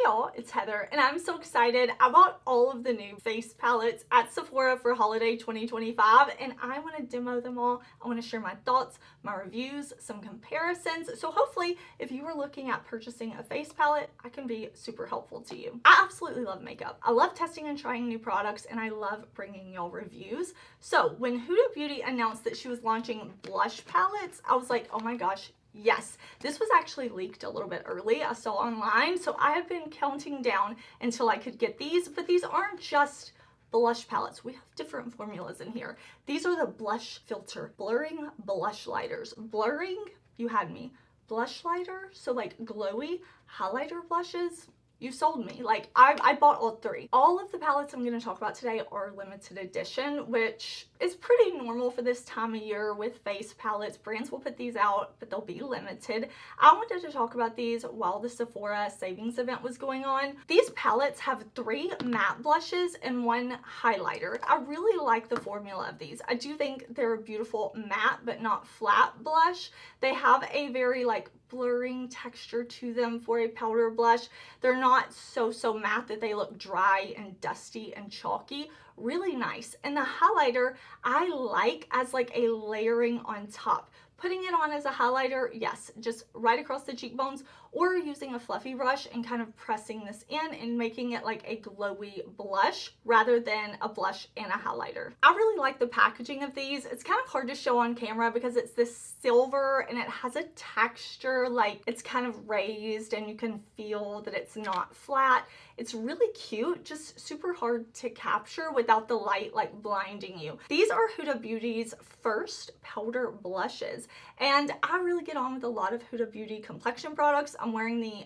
y'all, it's Heather, and I'm so excited. I bought all of the new face palettes at Sephora for holiday 2025, and I want to demo them all. I want to share my thoughts, my reviews, some comparisons. So hopefully, if you are looking at purchasing a face palette, I can be super helpful to you. I absolutely love makeup. I love testing and trying new products, and I love bringing y'all reviews. So when Huda Beauty announced that she was launching blush palettes, I was like, oh my gosh, yes, this was actually leaked a little bit early. I saw online, so I have been counting down until I could get these, but these aren't just blush palettes. We have different formulas in here. These are the blush filter blurring blush lighters. Blurring, you had me. Blush lighter, so like glowy highlighter blushes. You sold me. Like, I bought all three. All of the palettes I'm going to talk about today are limited edition, which is pretty normal for this time of year with face palettes. Brands will put these out, but they'll be limited. I wanted to talk about these while the Sephora savings event was going on. These palettes have 3 matte blushes and 1 highlighter. I really like the formula of these. I do think they're a beautiful matte but not flat blush. They have a very like blurring texture to them for a powder blush. They're not so matte that they look dry and dusty and chalky. Really nice. And the highlighter I like as like a layering on top. Putting it on as a highlighter, yes, just right across the cheekbones, or using a fluffy brush and kind of pressing this in and making it like a glowy blush rather than a blush and a highlighter. I really like the packaging of these. It's kind of hard to show on camera because it's this silver and it has a texture like it's kind of raised and you can feel that it's not flat. It's really cute, just super hard to capture without the light like blinding you. These are Huda Beauty's first powder blushes, and I really get on with a lot of Huda Beauty complexion products. I'm wearing the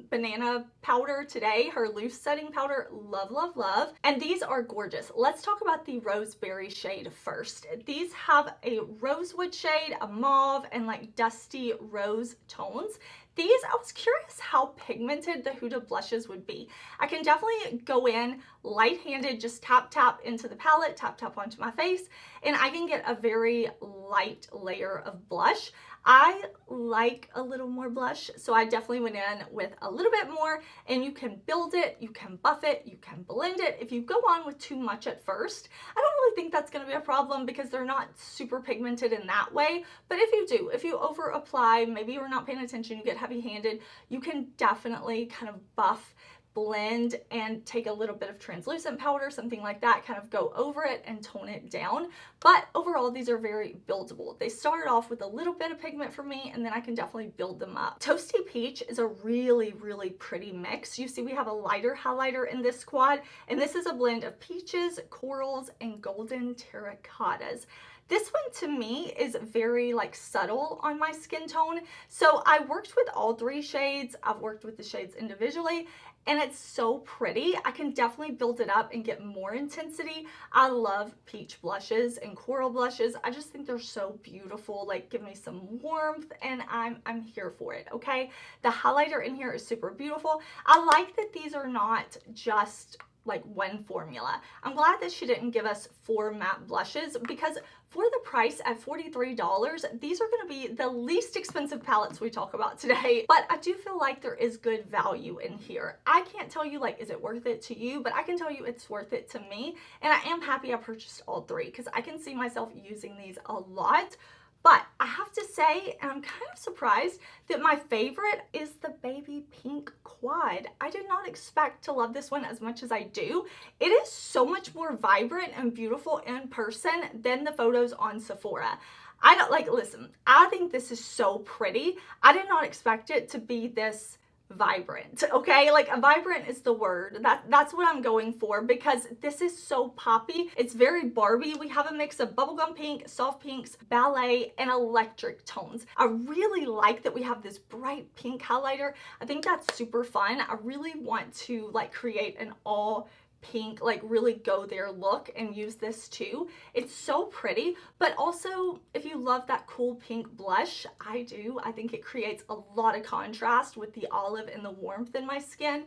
banana powder today, her loose setting powder. Love, love, love. And these are gorgeous. Let's talk about the Roseberry shade first. These have a rosewood shade, a mauve, and like dusty rose tones. These, I was curious how pigmented the Huda blushes would be. I can definitely go in light-handed, just tap into the palette, tap onto my face, and I can get a very light layer of blush. I like a little more blush, so I definitely went in with a little bit more, and you can build it, you can buff it, you can blend it. If you go on with too much at first, I don't really think that's going to be a problem because they're not super pigmented in that way, but if you do, if you over apply, maybe you're not paying attention, you get heavy-handed, you can definitely kind of buff, blend, and take a little bit of translucent powder, something like that, kind of go over it and tone it down. But overall, these are very buildable. They started off with a little bit of pigment for me, and then I can definitely build them up. Toasty Peach is a really pretty mix. You see we have a lighter highlighter in this squad, and this is a blend of peaches, corals, and golden terracottas. This one to me is very like subtle on my skin tone. So I worked with all 3 shades. I've worked with the shades individually, and it's so pretty. I can definitely build it up and get more intensity. I love peach blushes and coral blushes. I just think they're so beautiful, like give me some warmth, and I'm here for it, okay? The highlighter in here is super beautiful. I like that these are not just like one formula. I'm glad that she didn't give us 4 matte blushes because for the price at $43, these are gonna be the least expensive palettes we talk about today, but I do feel like there is good value in here. I can't tell you like, is it worth it to you, but I can tell you it's worth it to me, and I am happy I purchased all 3 because I can see myself using these a lot. But I have to say, and I'm kind of surprised, that my favorite is the baby pink quad. I did not expect to love this one as much as I do. It is so much more vibrant and beautiful in person than the photos on Sephora. I don't like, listen, I think this is so pretty. I did not expect it to be this vibrant, okay? Like vibrant is the word. That's what I'm going for because this is so poppy. It's very Barbie. We have a mix of bubblegum pink, soft pinks, ballet, and electric tones. I really like that we have this bright pink highlighter. I think that's super fun. I really want to like create an all pink, like really go there look and use this too. It's so pretty, but also if you love that cool pink blush, I do. I think it creates a lot of contrast with the olive and the warmth in my skin.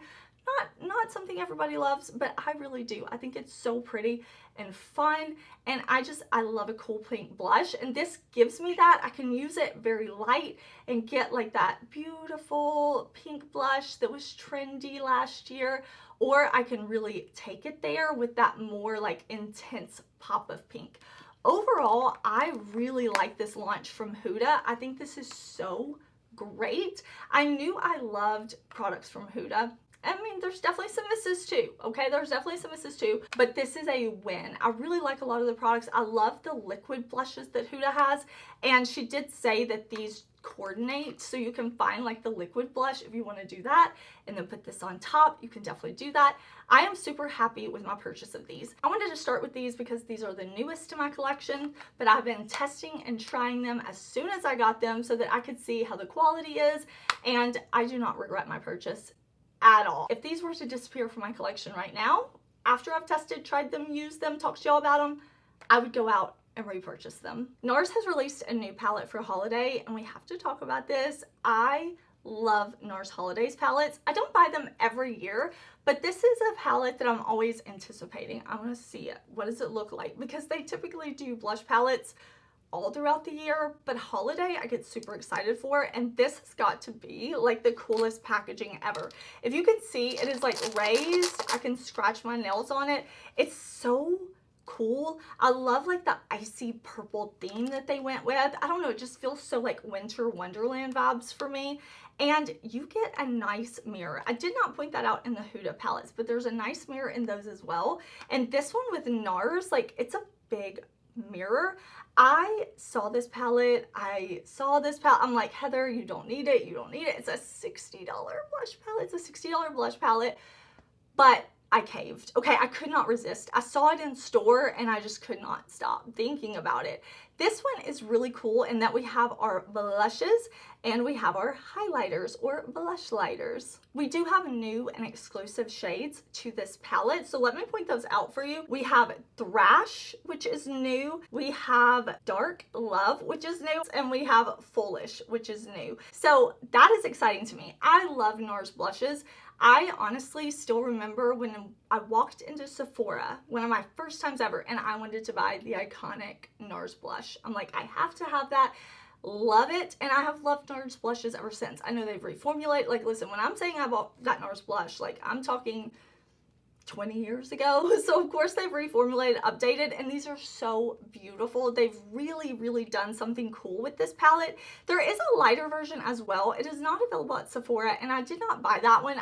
not something everybody loves, but I really do. I think it's so pretty and fun, and I love a cool pink blush, and this gives me that. I can use it very light and get like that beautiful pink blush that was trendy last year, or I can really take it there with that more like intense pop of pink. Overall, I really like this launch from Huda. I think this is so great. I knew I loved products from Huda. I mean, there's definitely some misses too, okay? There's definitely some misses too, but this is a win. I really like a lot of the products. I love the liquid blushes that Huda has, and she did say that these coordinate, so you can find like the liquid blush if you want to do that and then put this on top. You can definitely do that. I am super happy with my purchase of these. I wanted to start with these because these are the newest to my collection, but I've been testing and trying them as soon as I got them so that I could see how the quality is, and I do not regret my purchase at all. If these were to disappear from my collection right now, after I've tested, tried them, used them, talked to y'all about them, I would go out and repurchase them. NARS has released a new palette for holiday, and we have to talk about this. I love NARS Holidays palettes. I don't buy them every year, but this is a palette that I'm always anticipating. I want to see it. What does it look like? Because they typically do blush palettes all throughout the year, but holiday I get super excited for, and this has got to be like the coolest packaging ever. If you can see, it is like raised. I can scratch my nails on it. It's so cool. I love like the icy purple theme that they went with. I don't know, it just feels so like winter wonderland vibes for me. And you get a nice mirror. I did not point that out in the Huda palettes, but there's a nice mirror in those as well. And this one with NARS, like it's a big mirror. I saw this palette. I'm like, Heather, you don't need it. You don't need it. It's a $60 blush palette. It's a $60 blush palette. But I caved. Okay, I could not resist. I saw it in store and I just could not stop thinking about it. This one is really cool in that we have our blushes and we have our highlighters or blush lighters. We do have new and exclusive shades to this palette, so let me point those out for you. We have Thrash, which is new. We have Dark Love, which is new, and we have Foolish, which is new. So that is exciting to me. I love NARS blushes. I honestly still remember when I walked into Sephora, one of my first times ever, and I wanted to buy the iconic NARS blush. I'm like, I have to have that. Love it. And I have loved NARS blushes ever since. I know they've reformulated. Like, listen, when I'm saying I bought that NARS blush, like, I'm talking 20 years ago. So of course they've reformulated, updated, and these are so beautiful. They've really done something cool with this palette. There is a lighter version as well. It is not available at Sephora, and I did not buy that one.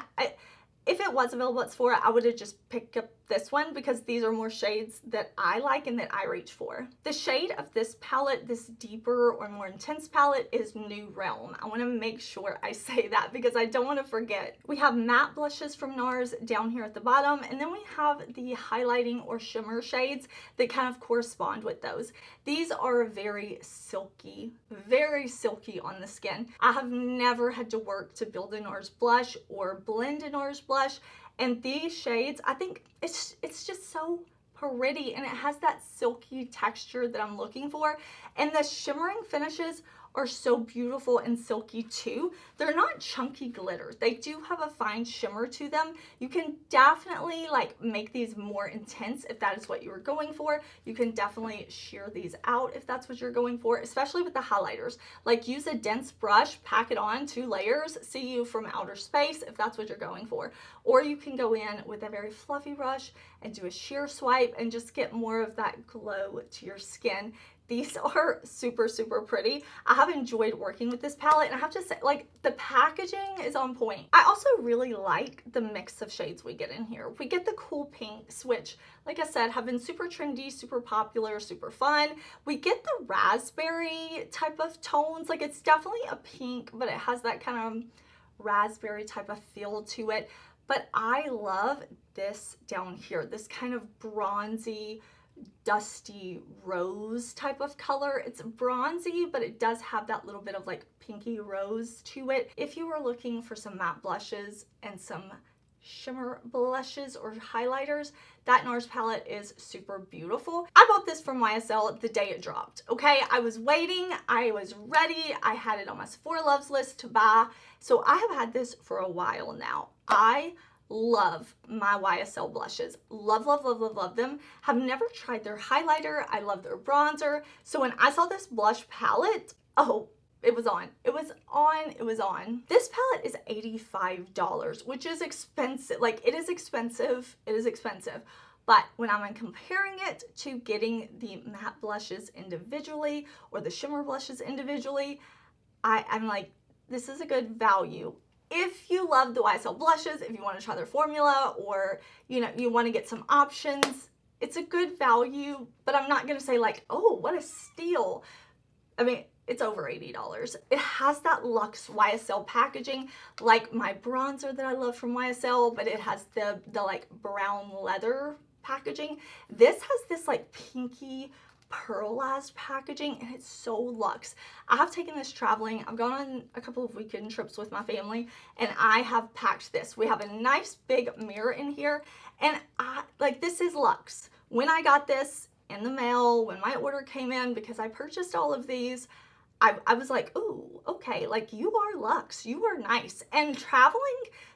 If it was available at Sephora, I would have just picked up this one because these are more shades that I like and that I reach for. The shade of this palette, this deeper or more intense palette, is New Realm. I want to make sure I say that because I don't want to forget. We have matte blushes from NARS down here at the bottom, and then we have the highlighting or shimmer shades that kind of correspond with those. These are very silky on the skin. I have never had to work to build a NARS blush or blend a NARS blush, and these shades, I think it's just so pretty, and it has that silky texture that I'm looking for, and the shimmering finishes are so beautiful and silky too. They're not chunky glitter. They do have a fine shimmer to them. You can definitely like make these more intense if that is what you were going for. You can definitely sheer these out if that's what you're going for, especially with the highlighters. Like, use a dense brush, pack it on 2 layers, see you from outer space if that's what you're going for. Or you can go in with a very fluffy brush and do a sheer swipe and just get more of that glow to your skin. These are super pretty. I have enjoyed working with this palette, and I have to say, like, the packaging is on point. I also really like the mix of shades we get in here. We get the cool pinks, which, like I said, have been super trendy, super popular, super fun. We get the raspberry type of tones. Like, it's definitely a pink, but it has that kind of raspberry type of feel to it. But I love this down here, this kind of bronzy, dusty rose type of color. It's bronzy, but it does have that little bit of like pinky rose to it. If you were looking for some matte blushes and some shimmer blushes or highlighters, that NARS palette is super beautiful. I bought this from YSL the day it dropped. Okay, I was waiting, I was ready, I had it on my Sephora loves list to buy, so I have had this for a while now. I love my YSL blushes. Love, love, love, love, love them. Have never tried their highlighter. I love their bronzer. So when I saw this blush palette, oh, it was on. It was on. It was on. This palette is $85, which is expensive. Like, it is expensive. It is expensive. But when I'm comparing it to getting the matte blushes individually or the shimmer blushes individually, I'm like, this is a good value. If you love the YSL blushes, if you want to try their formula, or you know, you want to get some options, it's a good value, but I'm not going to say like, oh, what a steal. I mean, it's over $80. It has that luxe YSL packaging, like my bronzer that I love from YSL, but it has the like brown leather packaging. This has this like pinky pearlized packaging, and it's so luxe. I have taken this traveling. I've gone on a couple of weekend trips with my family, and I have packed this. We have a nice big mirror in here, and this is luxe. When I got this in the mail, when my order came in, because I purchased all of these, I was like, ooh, okay, like, you are luxe, you are nice. And traveling,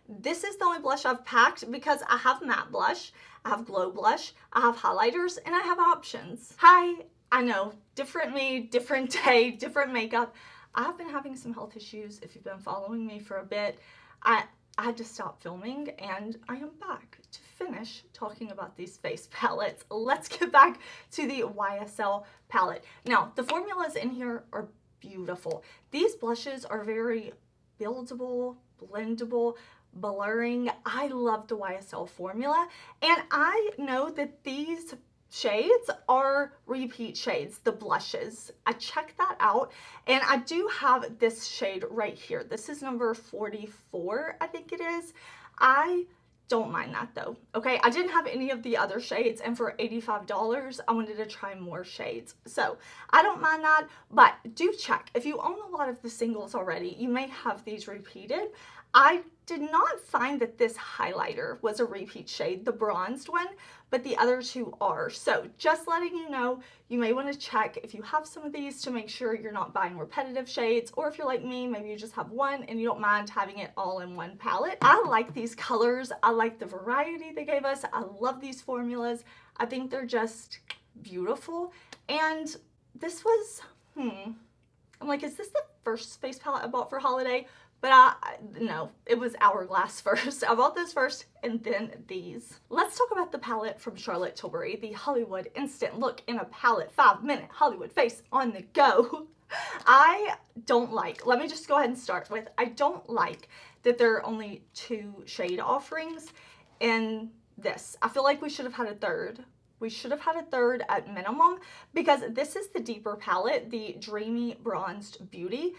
this is the only blush I've packed, because I have matte blush, I have glow blush, I have highlighters, and I have options. Hi, I know, different me, different day, different makeup. I've been having some health issues. If you've been following me for a bit, I had to stop filming, and I am back to finish talking about these face palettes. Let's get back to the YSL palette. Now, the formulas in here are beautiful. These blushes are very buildable, blendable, blurring. I love the YSL formula, and I know that these shades are repeat shades, the blushes. I checked that out, and I do have this shade right here. This is number 44, I think it is. I don't mind that though, okay? I didn't have any of the other shades, and for $85, I wanted to try more shades. So I don't mind that, but do check. If you own a lot of the singles already, you may have these repeated. I did not find that this highlighter was a repeat shade, the bronzed one, but the other two are. So just letting you know, you may want to check if you have some of these to make sure you're not buying repetitive shades, or if you're like me, maybe you just have one and you don't mind having it all in one palette. I like these colors. I like the variety they gave us. I love these formulas. I think they're just beautiful. And this was, I'm like, is this the first face palette I bought for holiday? But no, it was Hourglass first. I bought this first and then these. Let's talk about the palette from Charlotte Tilbury, the Hollywood Instant Look in a Palette 5-minute Hollywood Face on the Go. I don't like, let me just go ahead and start with, I don't like that there are only 2 shade offerings in this. I feel like we should have had a third. We should have had a third at minimum, because this is the deeper palette, the Dreamy Bronzed Beauty.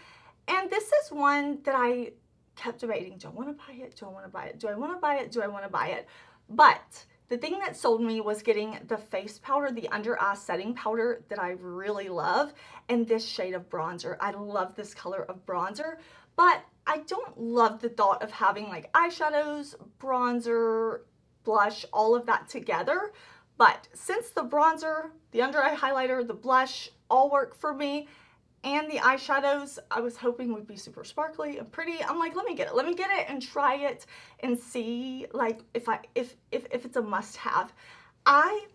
And this is one that I kept debating. Do I want to buy it? Do I want to buy it? Do I want to buy it? Do I want to buy it? But the thing that sold me was getting the face powder, the under eye setting powder that I really love, and this shade of bronzer. I love this color of bronzer, but I don't love the thought of having like eyeshadows, bronzer, blush, all of that together. But since the bronzer, the under eye highlighter, the blush all work for me, and the eyeshadows I was hoping would be super sparkly and pretty, I'm like, let me get it and try it and see like if it's a must-have. I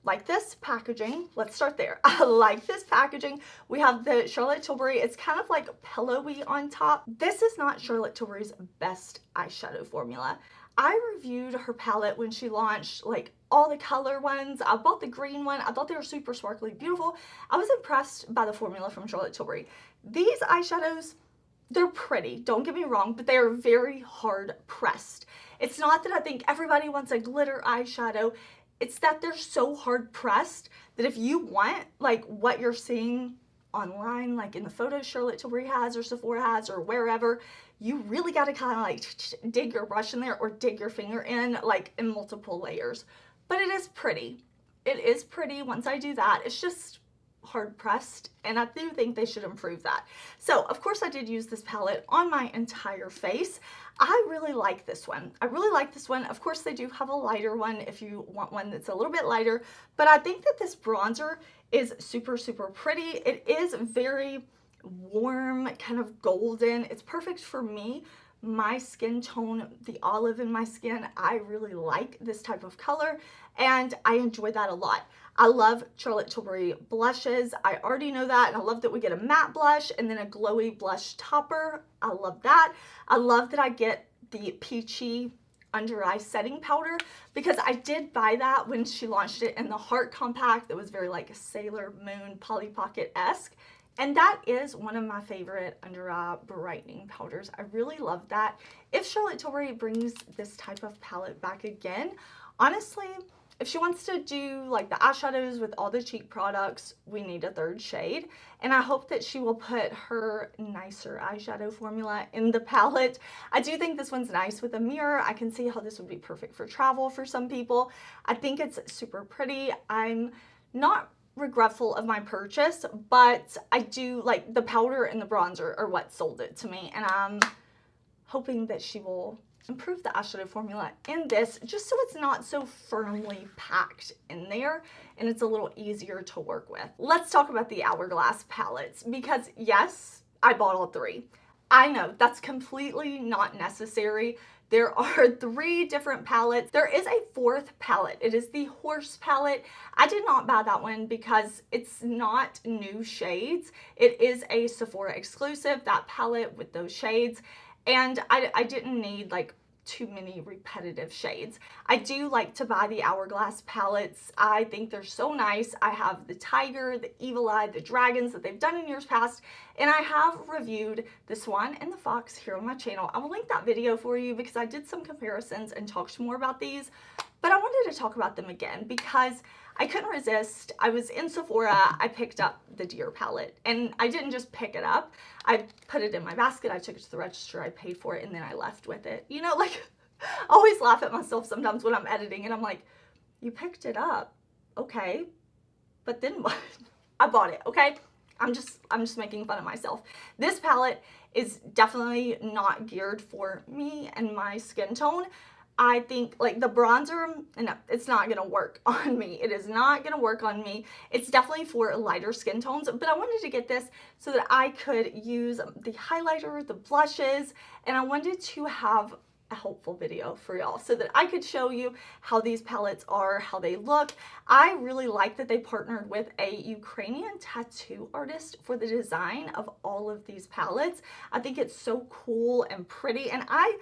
like this packaging. Let's start there. I like this packaging. We have the Charlotte Tilbury. It's kind of like pillowy on top. This is not Charlotte Tilbury's best eyeshadow formula. I reviewed her palette when she launched, like all the color ones. I bought the green one. I thought they were super sparkly, beautiful. I was impressed by the formula from Charlotte Tilbury. These eyeshadows, they're pretty, don't get me wrong, but they are very hard pressed. It's not that I think everybody wants a glitter eyeshadow. It's that they're so hard pressed that if you want like what you're seeing online, like in the photos Charlotte Tilbury has or Sephora has or wherever, you really got to kind of like dig your brush in there or dig your finger in like in multiple layers. But it is pretty. It is pretty once I do that. It's just hard pressed, and I do think they should improve that. So of course I did use this palette on my entire face. I really like this one. I really like this one. Of course they do have a lighter one if you want one that's a little bit lighter, but I think that this bronzer is super, super pretty. It is very warm, kind of golden. It's perfect for me, my skin tone, the olive in my skin, I really like this type of color and I enjoy that a lot. I love Charlotte Tilbury blushes. I already know that, and I love that we get a matte blush and then a glowy blush topper. I love that. I love that I get the peachy under eye setting powder because I did buy that when she launched it in the Heart Compact that was very like a Sailor Moon Polly Pocket-esque. And that is one of my favorite under eye brightening powders. I really love that. If Charlotte Tilbury brings this type of palette back again, honestly, if she wants to do like the eyeshadows with all the cheap products, we need a third shade. And I hope that she will put her nicer eyeshadow formula in the palette. I do think this one's nice with a mirror. I can see how this would be perfect for travel for some people. I think it's super pretty. I'm not regretful of my purchase, but I do like the powder and the bronzer are what sold it to me. And I'm hoping that she will improve the eyeshadow formula in this just so it's not so firmly packed in there and it's a little easier to work with. Let's talk about the Hourglass palettes because yes, I bought all three. I know that's completely not necessary. There are 3 different palettes. There is a 4th palette. It is the Horse palette. I did not buy that one because it's not new shades. It is a Sephora exclusive, that palette with those shades. And I didn't need like too many repetitive shades. I do like to buy the Hourglass palettes. I think they're so nice. I have the Tiger, the Evil Eye, the Dragons that they've done in years past, and I have reviewed the Swan and the Fox here on my channel. I will link that video for you because I did some comparisons and talked more about these, but I wanted to talk about them again because I couldn't resist. I was in Sephora, I picked up the Deer palette, and I didn't just pick it up. I put it in my basket, I took it to the register, I paid for it, and then I left with it. You know, like, I always laugh at myself sometimes when I'm editing, and I'm like, you picked it up, okay, but then what? I bought it, okay? I'm just making fun of myself. This palette is definitely not geared for me and my skin tone. I think like the bronzer, no, it's not gonna work on me. It is not gonna work on me. It's definitely for lighter skin tones, but I wanted to get this so that I could use the highlighter, the blushes, and I wanted to have a helpful video for y'all so that I could show you how these palettes are, how they look. I really like that they partnered with a Ukrainian tattoo artist for the design of all of these palettes. I think it's so cool and pretty, and I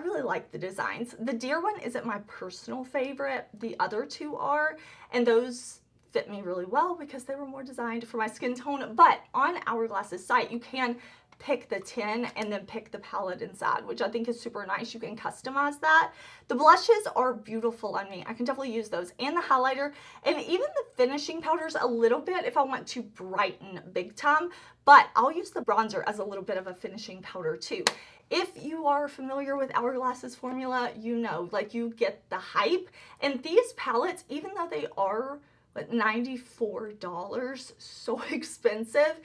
really like the designs. The Deer one isn't my personal favorite. The other 2 are, and those fit me really well because they were more designed for my skin tone. But on Hourglass's site, you can pick the tin and then pick the palette inside, which I think is super nice. You can customize that. The blushes are beautiful on me. I can definitely use those, and the highlighter, and even the finishing powders a little bit if I want to brighten big time, but I'll use the bronzer as a little bit of a finishing powder too. If you are familiar with Hourglass's formula, you know, like, you get the hype. And these palettes, even though they are what, $94, so expensive,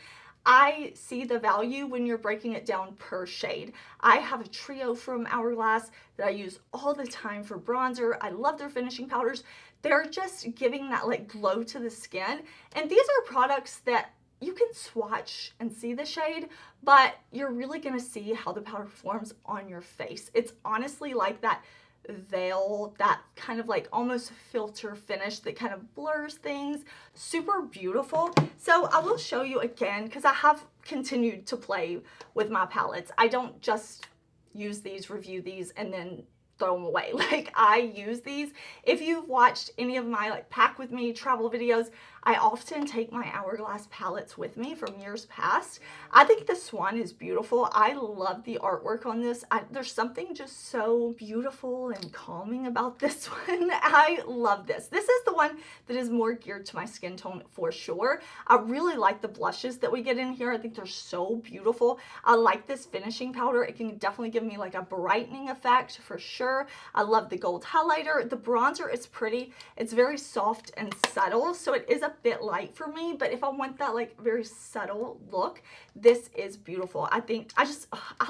I see the value when you're breaking it down per shade. I have a trio from Hourglass that I use all the time for bronzer. I love their finishing powders. They're just giving that like glow to the skin. And these are products that you can swatch and see the shade, but you're really gonna see how the powder performs on your face. It's honestly like that veil, that kind of like almost filter finish that kind of blurs things. Super beautiful. So I will show you again because I have continued to play with my palettes. I don't just use these, review these, and then throw them away. Like, I use these. If you've watched any of my like pack with me travel videos, I often take my Hourglass palettes with me from years past. I think the Swan is beautiful. I love the artwork on this. There's something just so beautiful and calming about this one. I love this. This is the one that is more geared to my skin tone for sure. I really like the blushes that we get in here. I think they're so beautiful. I like this finishing powder. It can definitely give me like a brightening effect for sure. I love the gold highlighter. The bronzer is pretty. It's very soft and subtle, so it is a bit light for me, but if I want that like very subtle look, this is beautiful. I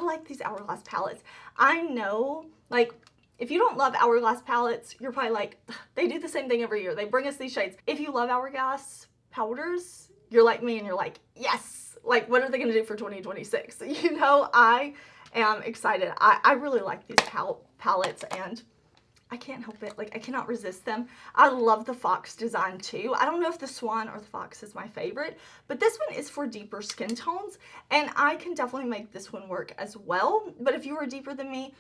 like these Hourglass palettes. I know, like, if you don't love Hourglass palettes, you're probably like, they do the same thing every year. They bring us these shades. If you love Hourglass powders, you're like me and you're like, yes, like, what are they gonna do for 2026? You know, I am excited. I really like these palettes, and I can't help it. Like, I cannot resist them. I love the fox design too. I don't know if the swan or the fox is my favorite, but this one is for deeper skin tones, and I can definitely make this one work as well. But if you are deeper than me,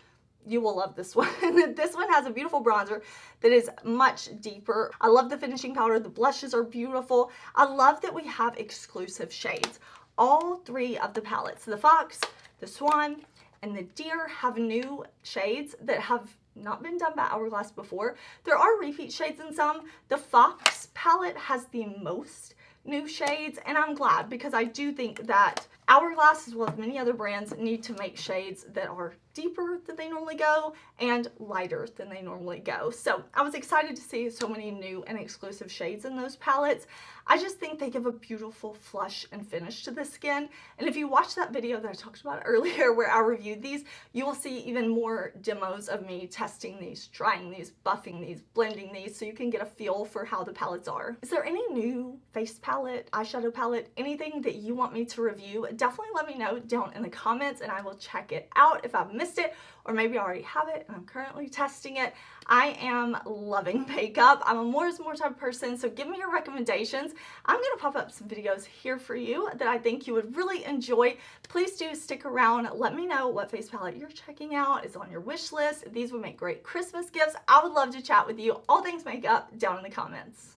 you will love this one. This one has a beautiful bronzer that is much deeper. I love the finishing powder. The blushes are beautiful. I love that we have exclusive shades. All three of the palettes, the fox, the swan, and the deer, have new shades that have not been done by Hourglass before. There are repeat shades in some. The Fox palette has the most new shades, and I'm glad, because I do think that Hourglass, as well as many other brands, need to make shades that are deeper than they normally go and lighter than they normally go. So I was excited to see so many new and exclusive shades in those palettes. I just think they give a beautiful flush and finish to the skin. And if you watch that video that I talked about earlier where I reviewed these, you will see even more demos of me testing these, trying these, buffing these, blending these, so you can get a feel for how the palettes are. Is there any new face palette, eyeshadow palette, anything that you want me to review? Definitely let me know down in the comments, and I will check it out if I've missed it, or maybe I already have it and I'm currently testing it. I am loving makeup. I'm a more is more type of person, so give me your recommendations. I'm going to pop up some videos here for you that I think you would really enjoy. Please do stick around. Let me know what face palette you're checking out, is on your wish list. These would make great Christmas gifts. I would love to chat with you. All things makeup down in the comments.